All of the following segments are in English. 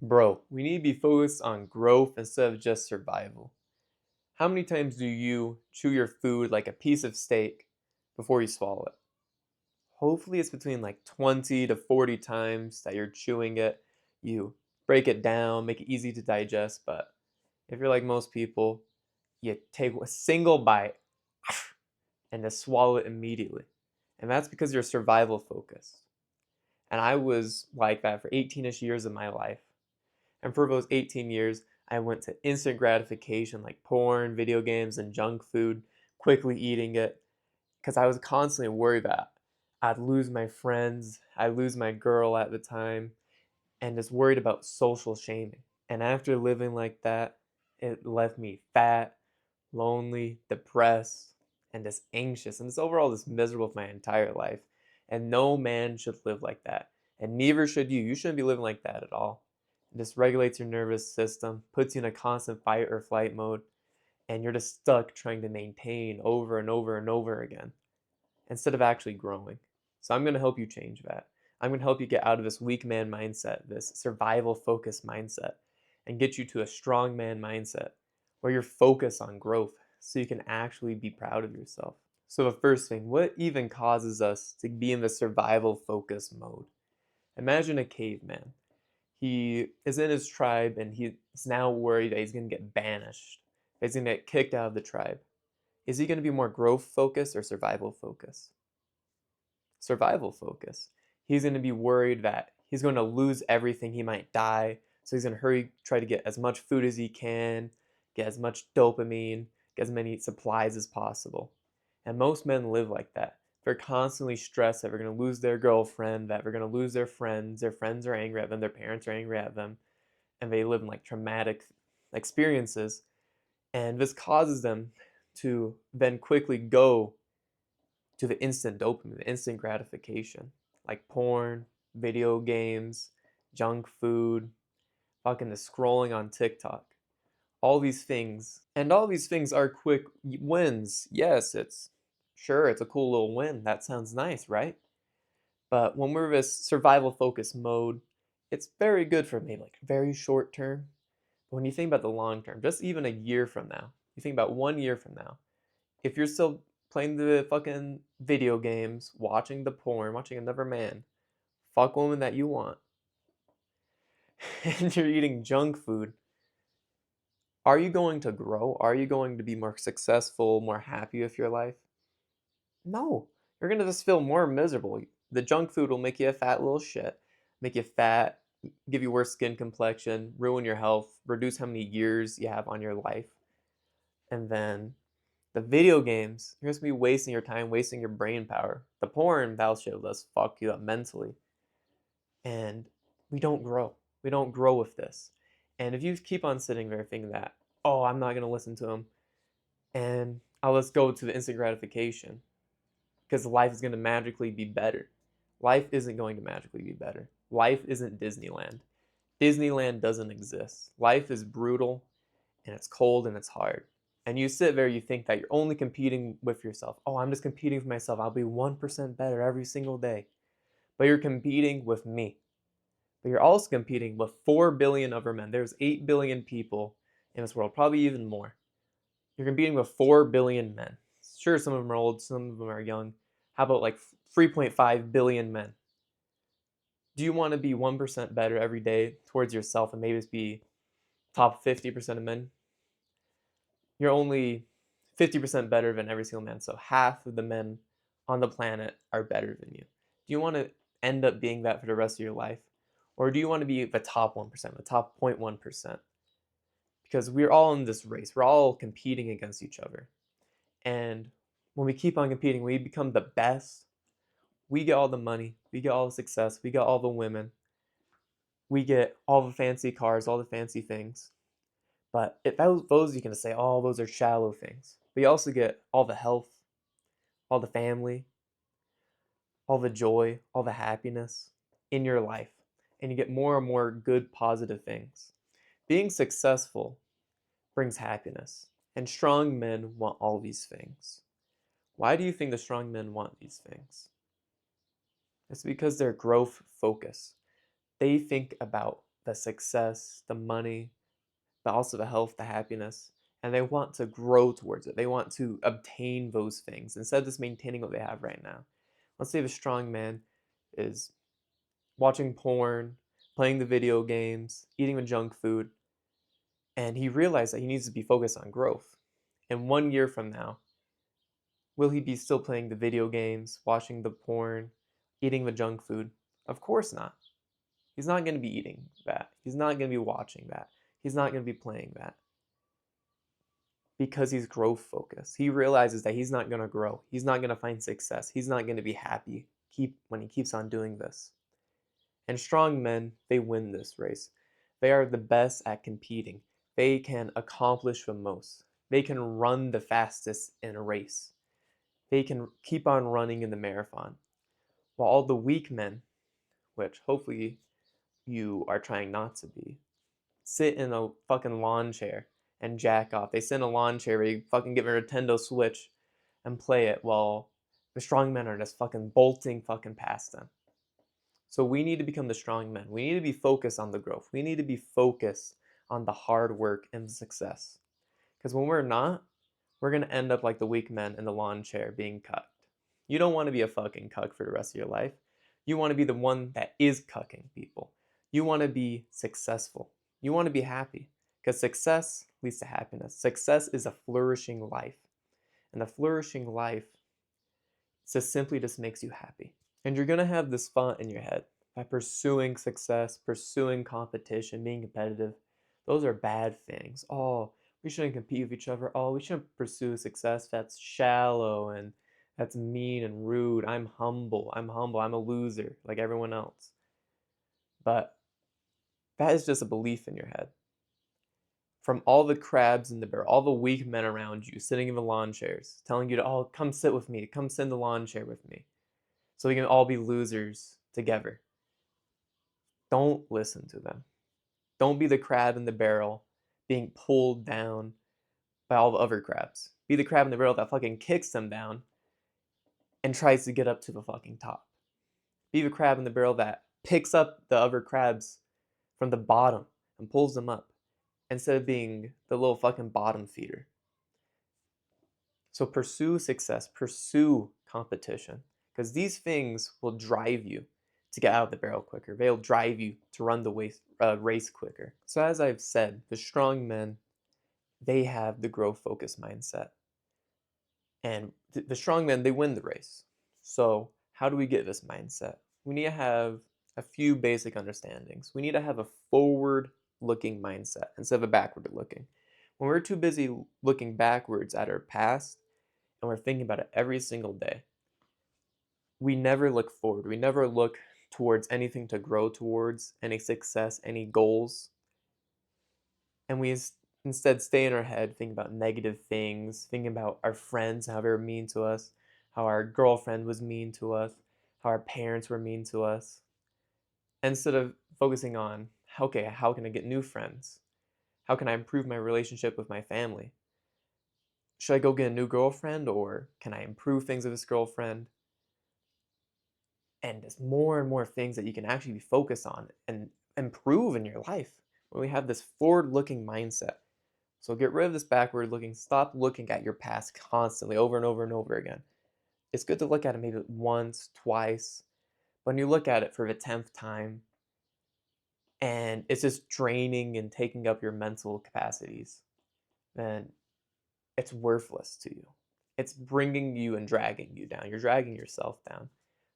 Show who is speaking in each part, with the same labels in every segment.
Speaker 1: Bro, we need to be focused on growth instead of just survival. How many times do you chew your food like a piece of steak before you swallow it? Hopefully, it's between like 20 to 40 times that you're chewing it. You break it down, make it easy to digest. But if you're like most people, you take a single bite and just swallow it immediately. And that's because you're survival focused. And I was like that for 18ish years of my life. And for those 18 years, I went to instant gratification like porn, video games, and junk food, quickly eating it because I was constantly worried that I'd lose my friends, I'd lose my girl at the time, and just worried about social shaming. And after living like that, it left me fat, lonely, depressed, and just anxious, and just overall just miserable with my entire life. And no man should live like that. And neither should you. You shouldn't be living like that at all. It just regulates your nervous system, puts you in a constant fight or flight mode, and you're just stuck trying to maintain over and over and over again instead of actually growing. So I'm going to help you change that. I'm going to help you get out of this weak man mindset, this survival focused mindset, and get you to a strong man mindset where you're focused on growth so you can actually be proud of yourself. So, the first thing, what even causes us to be in the survival focused mode? Imagine a caveman. He is in his tribe and he's now worried that he's going to get banished, that he's going to get kicked out of the tribe. Is he going to be more growth focused or survival focused? Survival focus. He's going to be worried that he's going to lose everything, he might die. So he's going to hurry, try to get as much food as he can, get as much dopamine, get as many supplies as possible. And most men live like that. They're constantly stressed that they're going to lose their girlfriend, that they're going to lose their friends are angry at them, their parents are angry at them, and they live in like traumatic experiences. And this causes them to then quickly go to the instant dopamine, the instant gratification, like porn, video games, junk food, fucking the scrolling on TikTok. All these things, and all these things are quick wins. Yes, it's sure it's a cool little win. That sounds nice, right? But when we're in this survival focus mode, it's very good for maybe like very short term. But when you think about the long term, just even a year from now, you think about 1 year from now, if you're still playing the fucking video games, watching the porn, watching another man, fuck woman that you want, and you're eating junk food, are you going to grow? Are you going to be more successful, more happy with your life? No. You're gonna just feel more miserable. The junk food will make you a fat little shit, make you fat, give you worse skin complexion, ruin your health, reduce how many years you have on your life. And then the video games, you're just gonna be wasting your time, wasting your brain power. The porn, that shit will just fuck you up mentally. And we don't grow. We don't grow with this. And if you keep on sitting there thinking that, oh, I'm not gonna listen to him, and I'll just go to the instant gratification because life is gonna magically be better. Life isn't going to magically be better. Life isn't Disneyland. Disneyland doesn't exist. Life is brutal and it's cold and it's hard. And you sit there, you think that you're only competing with yourself. Oh, I'm just competing with myself. I'll be 1% better every single day. But you're competing with me. But you're also competing with 4 billion other men. There's 8 billion people in this world, probably even more. You're competing with 4 billion men. Sure, some of them are old, some of them are young. How about like 3.5 billion men? Do you want to be 1% better every day towards yourself and maybe just be top 50% of men? You're only 50% better than every single man. So half of the men on the planet are better than you. Do you want to end up being that for the rest of your life? Or do you want to be the top 1%, the top 0.1%? Because we're all in this race. We're all competing against each other. And when we keep on competing, we become the best. We get all the money, we get all the success, we get all the women, we get all the fancy cars, all the fancy things. But if those you can say, oh, those are shallow things. But you also get all the health, all the family, all the joy, all the happiness in your life. And you get more and more good, positive things. Being successful brings happiness. And strong men want all these things. Why do you think the strong men want these things? It's because they're growth focused. They think about the success, the money, but also the health, the happiness, and they want to grow towards it. They want to obtain those things instead of just maintaining what they have right now. Let's say the strong man is watching porn, playing the video games, eating the junk food, and he realized that he needs to be focused on growth. And 1 year from now, will he be still playing the video games, watching the porn, eating the junk food? Of course not. He's not going to be eating that. He's not going to be watching that. He's not going to be playing that because he's growth focused. He realizes that he's not going to grow. He's not going to find success. He's not going to be happy when he keeps on doing this. And strong men, they win this race. They are the best at competing. They can accomplish the most. They can run the fastest in a race. They can keep on running in the marathon. While all the weak men, which hopefully you are trying not to be, sit in a fucking lawn chair and jack off. They sit in a lawn chair where you fucking give a Nintendo Switch and play it while the strong men are just fucking bolting fucking past them. So we need to become the strong men. We need to be focused on the growth. We need to be focused on the hard work and success. Because when we're not, we're going to end up like the weak men in the lawn chair being cucked. You don't want to be a fucking cuck for the rest of your life. You want to be the one that is cucking people. You want to be successful. You want to be happy. Because success leads to happiness. Success is a flourishing life. And a flourishing life just simply just makes you happy. And you're going to have this thought in your head by pursuing success, pursuing competition, being competitive. Those are bad things. Oh, we shouldn't compete with each other. Oh, we shouldn't pursue success. That's shallow and that's mean and rude. I'm humble. I'm a loser like everyone else. But that is just a belief in your head. From all the crabs in the barrel, all the weak men around you sitting in the lawn chairs, telling you to, oh, come sit with me. Come sit in the lawn chair with me. So we can all be losers together. Don't listen to them. Don't be the crab in the barrel being pulled down by all the other crabs. Be the crab in the barrel that fucking kicks them down and tries to get up to the fucking top. Be the crab in the barrel that picks up the other crabs from the bottom and pulls them up instead of being the little fucking bottom feeder. So pursue success, pursue competition, because these things will drive you to get out of the barrel quicker. They'll drive you to run the race quicker. So as I've said, the strong men, they have the growth focused mindset. And the strong men, they win the race. So how do we get this mindset? We need to have a few basic understandings. We need to have a forward looking mindset instead of a backward looking. When we're too busy looking backwards at our past and we're thinking about it every single day, we never look forward. We never look towards anything to grow towards, any success, any goals. And we instead stay in our head thinking about negative things, thinking about our friends, how they were mean to us, how our girlfriend was mean to us, how our parents were mean to us. Instead of focusing on, okay, how can I get new friends? How can I improve my relationship with my family? Should I go get a new girlfriend or can I improve things with this girlfriend? And there's more and more things that you can actually be focused on and improve in your life when we have this forward-looking mindset. So get rid of this backward-looking. Stop looking at your past constantly over and over and over again. It's good to look at it maybe once, twice. But when you look at it for the 10th time, and it's just draining and taking up your mental capacities, then it's worthless to you. It's bringing you and dragging you down. You're dragging yourself down.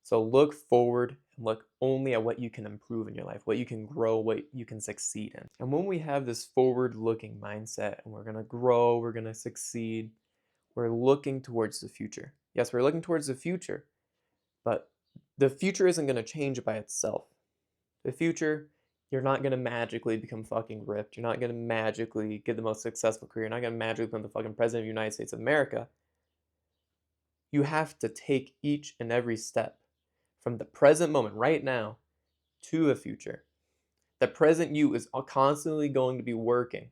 Speaker 1: So look forward and look only at what you can improve in your life, what you can grow, what you can succeed in. And when we have this forward-looking mindset and we're going to grow, we're going to succeed, we're looking towards the future. Yes, we're looking towards the future, but the future isn't going to change by itself. The future, you're not going to magically become fucking ripped. You're not going to magically get the most successful career. You're not going to magically become the fucking president of the United States of America. You have to take each and every step from the present moment, right now, to the future. The present you is constantly going to be working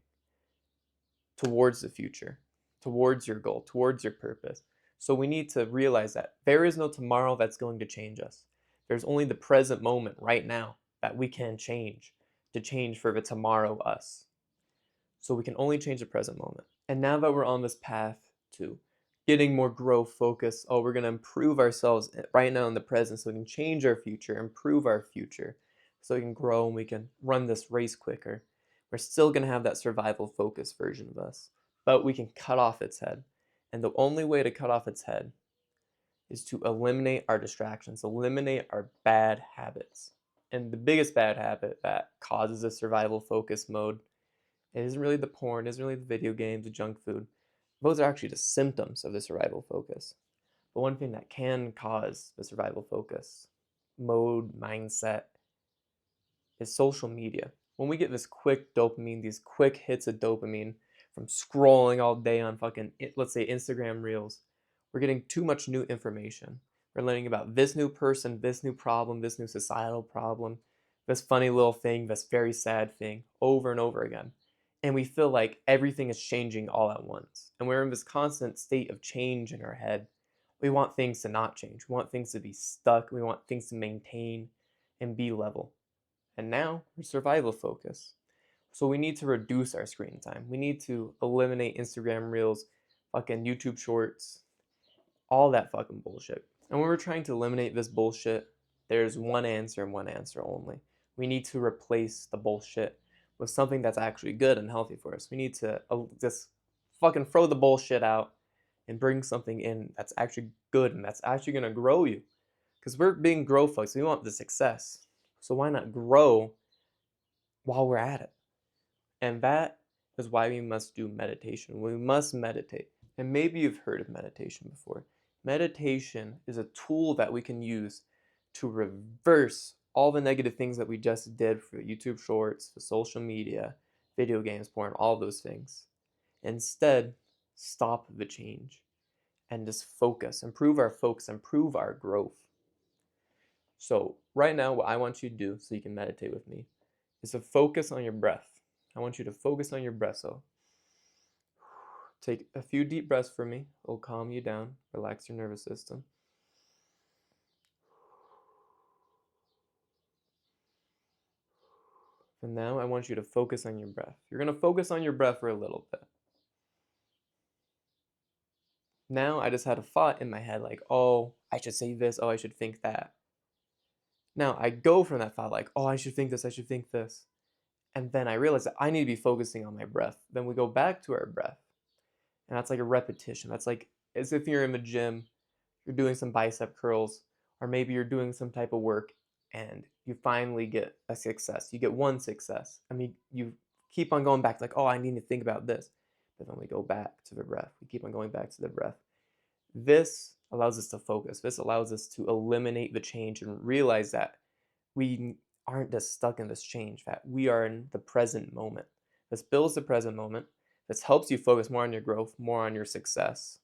Speaker 1: towards the future, towards your goal, towards your purpose. So we need to realize that there is no tomorrow that's going to change us. There's only the present moment right now that we can change. to change for the tomorrow us. So we can only change the present moment. And now that we're on this path to getting more growth focus, oh, we're going to improve ourselves right now in the present so we can change our future, improve our future, so we can grow and we can run this race quicker. We're still going to have that survival focus version of us, but we can cut off its head. And the only way to cut off its head is to eliminate our distractions, eliminate our bad habits. And the biggest bad habit that causes a survival focus mode, it isn't really the porn, it isn't really the video games, the junk food. Those are actually just symptoms of the survival focus. But one thing that can cause the survival focus mode mindset is social media. When we get this quick dopamine, these quick hits of dopamine from scrolling all day on fucking, let's say, Instagram Reels, we're getting too much new information. We're learning about this new person, this new problem, this new societal problem, this funny little thing, this very sad thing, over and over again. And we feel like everything is changing all at once. And we're in this constant state of change in our head. We want things to not change. We want things to be stuck. We want things to maintain and be level. And now we're survival focused. So we need to reduce our screen time. We need to eliminate Instagram Reels, fucking YouTube Shorts, all that fucking bullshit. And when we're trying to eliminate this bullshit, there's one answer and one answer only. We need to replace the bullshit with something that's actually good and healthy for us. We need to just fucking throw the bullshit out and bring something in that's actually good and that's actually going to grow you. Because we're being growth folks. We want the success. So why not grow while we're at it? And that is why we must do meditation. We must meditate. And maybe you've heard of meditation before. Meditation is a tool that we can use to reverse all the negative things that we just did for YouTube Shorts, for social media, video games, porn, all those things. Instead, stop the change and just focus, improve our focus, improve our growth. So right now, what I want you to do so you can meditate with me is to focus on your breath. I want you to focus on your breath. So take a few deep breaths for me. It'll calm you down, relax your nervous system. And now I want you to focus on your breath. You're going to focus on your breath for a little bit. Now I just had a thought in my head like, oh, I should say this. Oh, I should think that. Now I go from that thought like, oh, I should think this. I should think this. And then I realize that I need to be focusing on my breath. Then we go back to our breath. And that's like a repetition. That's like as if you're in the gym, you're doing some bicep curls, or maybe you're doing some type of work and you finally get a success. You get one success. I mean, you keep on going back like, oh, I need to think about this. But then we go back to the breath. We keep on going back to the breath. This allows us to focus. This allows us to eliminate the change and realize that we aren't just stuck in this change, that we are in the present moment. This builds the present moment. This helps you focus more on your growth, more on your success,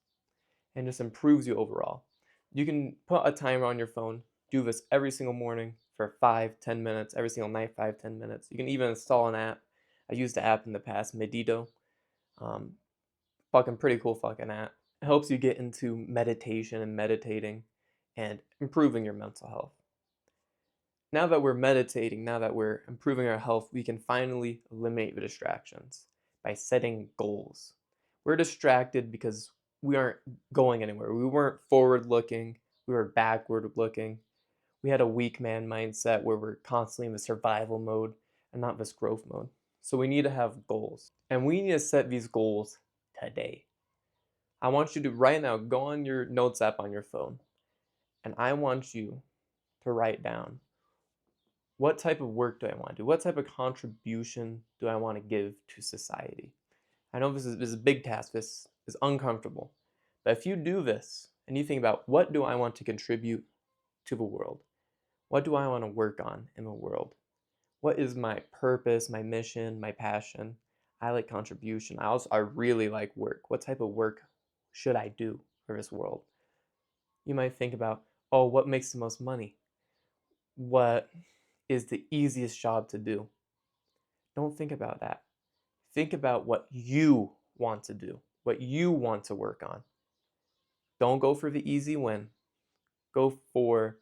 Speaker 1: and just improves you overall. You can put a timer on your phone, do this every single morning for 5-10 minutes, every single night 5-10 minutes. You can even install an app. I used the app in the past, Medito. Fucking pretty cool fucking app. It helps you get into meditation and meditating and improving your mental health. Now that we're meditating, now that we're improving our health, we can finally eliminate the distractions by setting goals. We're distracted because we aren't going anywhere. We weren't forward looking, we were backward looking. We had a weak man mindset where we're constantly in the survival mode and not this growth mode. So we need to have goals. And we need to set these goals today. I want you to right now go on your notes app on your phone. And I want you to write down, what type of work do I want to do? What type of contribution do I want to give to society? I know this is a big task. This is uncomfortable. But if you do this and you think about, what do I want to contribute to the world? What do I want to work on in the world? What is my purpose, my mission, my passion? I like contribution. I really like work. What type of work should I do for this world? You might think about, oh, what makes the most money? What is the easiest job to do? Don't think about that. Think about what you want to do, what you want to work on. Don't go for the easy win. Go for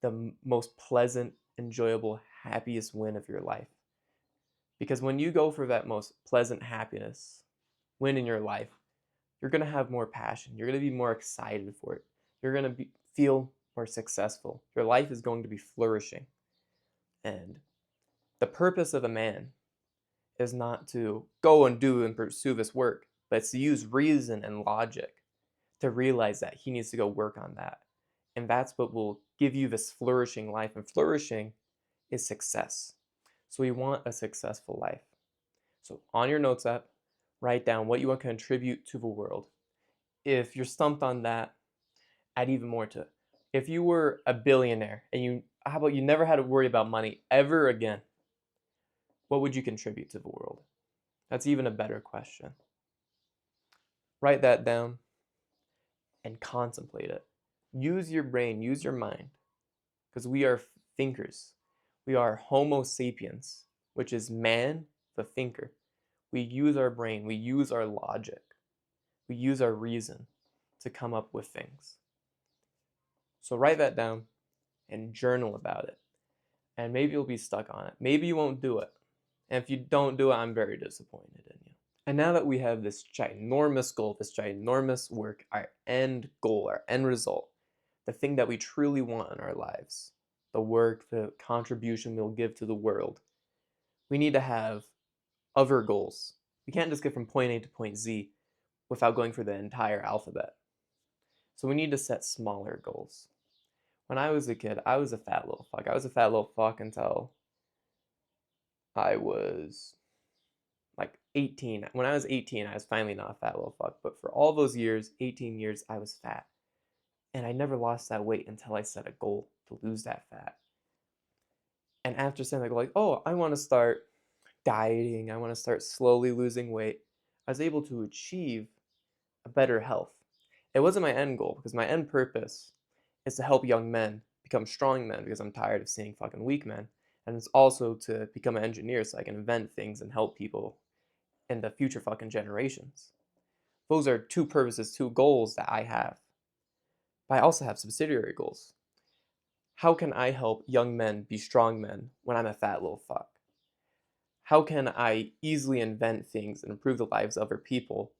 Speaker 1: the most pleasant, enjoyable, happiest win of your life. Because when you go for that most pleasant happiness, win in your life, you're going to have more passion. You're going to be more excited for it. You're going to feel more successful. Your life is going to be flourishing. And the purpose of a man is not to go and do and pursue this work, but it's to use reason and logic to realize that he needs to go work on that. And that's what will give you this flourishing life. And flourishing is success. So we want a successful life. So on your notes app, write down what you want to contribute to the world. If you're stumped on that, add even more to it. If you were a billionaire and how about you never had to worry about money ever again, what would you contribute to the world? That's even a better question. Write that down and contemplate it. Use your brain, use your mind, because we are thinkers. We are Homo sapiens, which is man, the thinker. We use our brain, we use our logic, we use our reason to come up with things. So write that down and journal about it. And maybe you'll be stuck on it. Maybe you won't do it. And if you don't do it, I'm very disappointed in you. And now that we have this ginormous goal, this ginormous work, our end goal, our end result, the thing that we truly want in our lives, the work, the contribution we'll give to the world, we need to have other goals. We can't just get from point A to point Z without going for the entire alphabet. So we need to set smaller goals. When I was a kid, I was a fat little fuck. I was a fat little fuck until I was like 18. When I was 18, I was finally not a fat little fuck. But for all those years, 18 years, I was fat. And I never lost that weight until I set a goal to lose that fat. And after saying like, oh, I want to start dieting, I want to start slowly losing weight, I was able to achieve a better health. It wasn't my end goal, because my end purpose is to help young men become strong men, because I'm tired of seeing fucking weak men. And it's also to become an engineer so I can invent things and help people in the future fucking generations. Those are two purposes, two goals that I have. But I also have subsidiary goals. How can I help young men be strong men when I'm a fat little fuck? How can I easily invent things and improve the lives of other people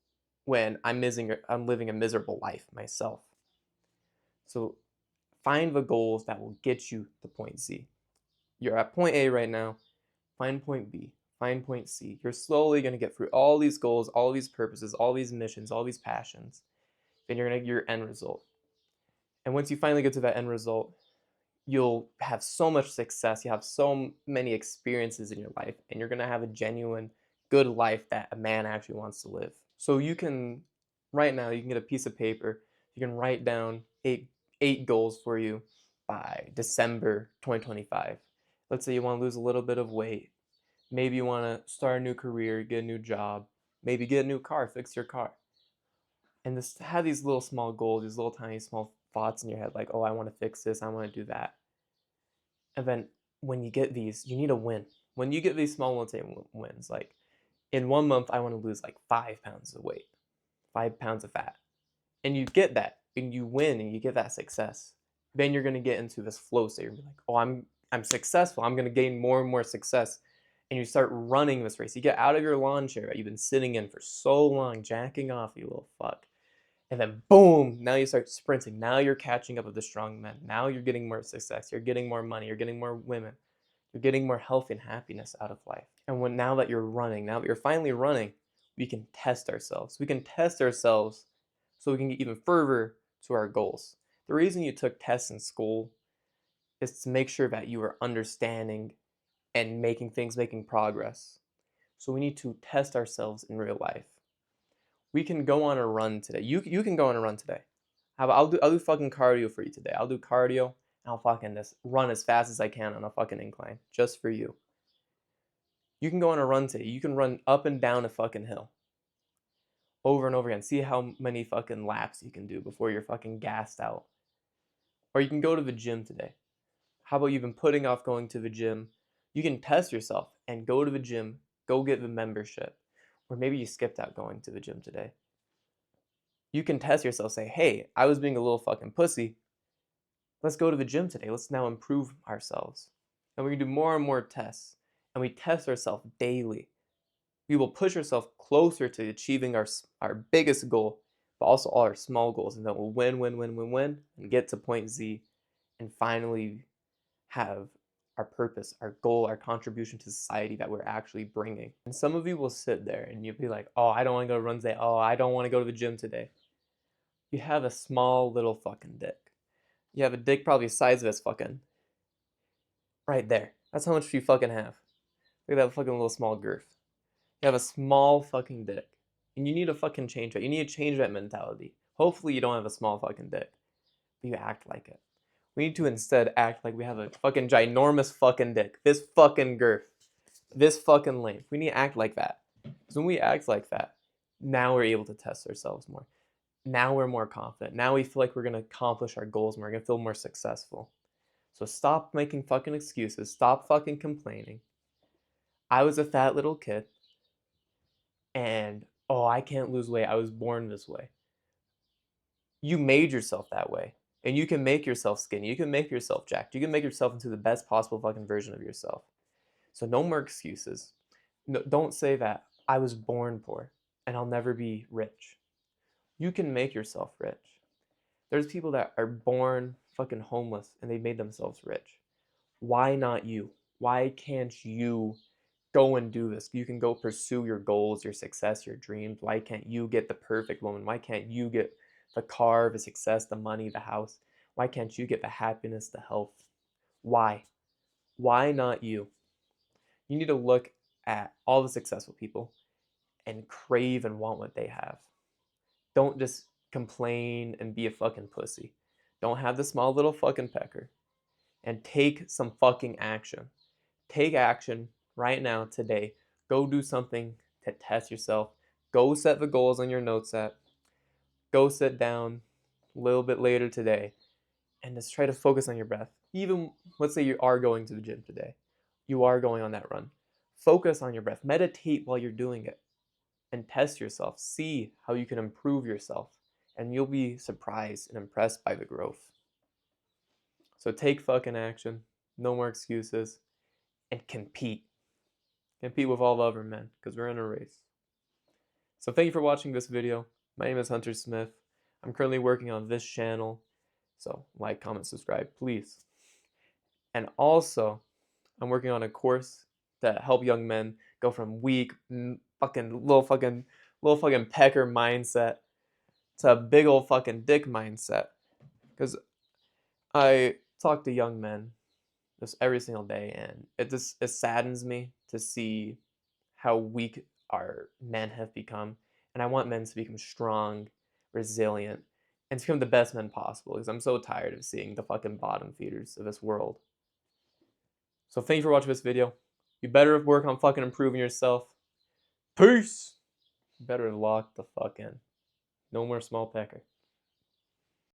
Speaker 1: when I'm living a miserable life myself? So find the goals that will get you to point Z. You're at point A right now, find point B, find point C. You're slowly going to get through all these goals, all these purposes, all these missions, all these passions. Then you're going to get your end result. And once you finally get to that end result, you'll have so much success, you have so many experiences in your life, and you're going to have a genuine, good life that a man actually wants to live. So you can, right now, you can get a piece of paper, you can write down eight goals for you by December 2025. Let's say you want to lose a little bit of weight. Maybe you want to start a new career, get a new job, maybe get a new car, fix your car. And just have these little small goals, these little tiny small thoughts in your head, like, oh, I want to fix this, I want to do that. And then when you get these, you need a win. When you get these small wins, like in 1 month, I want to lose like 5 pounds of weight, 5 pounds of fat. And you get that, and you win, and you get that success. Then you're going to get into this flow state. You're going to be like, oh, I'm successful. I'm going to gain more and more success. And you start running this race. You get out of your lawn chair that you've been sitting in for so long, jacking off, you little fuck. And then boom, now you start sprinting. Now you're catching up with the strong men. Now you're getting more success. You're getting more money. You're getting more women. You're getting more health and happiness out of life. And now that you're running, now that you're finally running, we can test ourselves. We can test ourselves so we can get even further to our goals. The reason you took tests in school is to make sure that you are understanding and making progress. So we need to test ourselves in real life. We can go on a run today. You can go on a run today. How about I'll do fucking cardio for you today. I'll do cardio and I'll fucking just run as fast as I can on a fucking incline just for you. You can go on a run today. You can run up and down a fucking hill over and over again. See how many fucking laps you can do before you're fucking gassed out. Or you can go to the gym today. How about you've been putting off going to the gym? You can test yourself and go to the gym, go get the membership. Or maybe you skipped out going to the gym today. You can test yourself, say, hey, I was being a little fucking pussy. Let's go to the gym today. Let's now improve ourselves. And we can do more and more tests. and we test ourselves daily. We will push ourselves closer to achieving our biggest goal, but also all our small goals, and then we'll win, and get to point Z, and finally have our purpose, our goal, our contribution to society that we're actually bringing. And some of you will sit there and you'll be like, oh, I don't want to go to run today. Oh, I don't want to go to the gym today. You have a small little fucking dick. You have a dick probably the size of this fucking right there. That's how much you fucking have. Look at that fucking little small girth. You have a small fucking dick. And you need to fucking change that. You need to change that mentality. Hopefully you don't have a small fucking dick, but you act like it. We need to instead act like we have a fucking ginormous fucking dick. This fucking girth. This fucking length. We need to act like that. Because when we act like that, now we're able to test ourselves more. Now we're more confident. Now we feel like we're going to accomplish our goals more. We're going to feel more successful. So stop making fucking excuses. Stop fucking complaining. I was a fat little kid. And, oh, I can't lose weight. I was born this way. You made yourself that way. And you can make yourself skinny. You can make yourself jacked. You can make yourself into the best possible fucking version of yourself. So no more excuses. No, don't say that I was born poor and I'll never be rich. You can make yourself rich. There's people that are born fucking homeless and they made themselves rich. Why not you? Why can't you go and do this? You can go pursue your goals, your success, your dreams. Why can't you get the perfect woman? Why can't you get the car, the success, the money, the house? Why can't you get the happiness, the health? Why? Why not you? You need to look at all the successful people and crave and want what they have. Don't just complain and be a fucking pussy. Don't have the small little fucking pecker. And take some fucking action. Take action right now, today. Go do something to test yourself. Go set the goals on your notes app. Go sit down a little bit later today and just try to focus on your breath. Even, let's say you are going to the gym today. You are going on that run. Focus on your breath. Meditate while you're doing it. And test yourself. See how you can improve yourself. And you'll be surprised and impressed by the growth. So take fucking action. No more excuses. And compete. Compete with all the other men, because we're in a race. So thank you for watching this video. My name is Hunter Smith. I'm currently working on this channel. So like, comment, subscribe, please. And also, I'm working on a course to help young men go from weak, little fucking pecker mindset to a big old fucking dick mindset. Because I talk to young men just every single day, and it saddens me to see how weak our men have become. And I want men to become strong, resilient, and to become the best men possible, because I'm so tired of seeing the fucking bottom feeders of this world. So thank you for watching this video. You better work on fucking improving yourself. Peace! You better lock the fuck in. No more small pecker.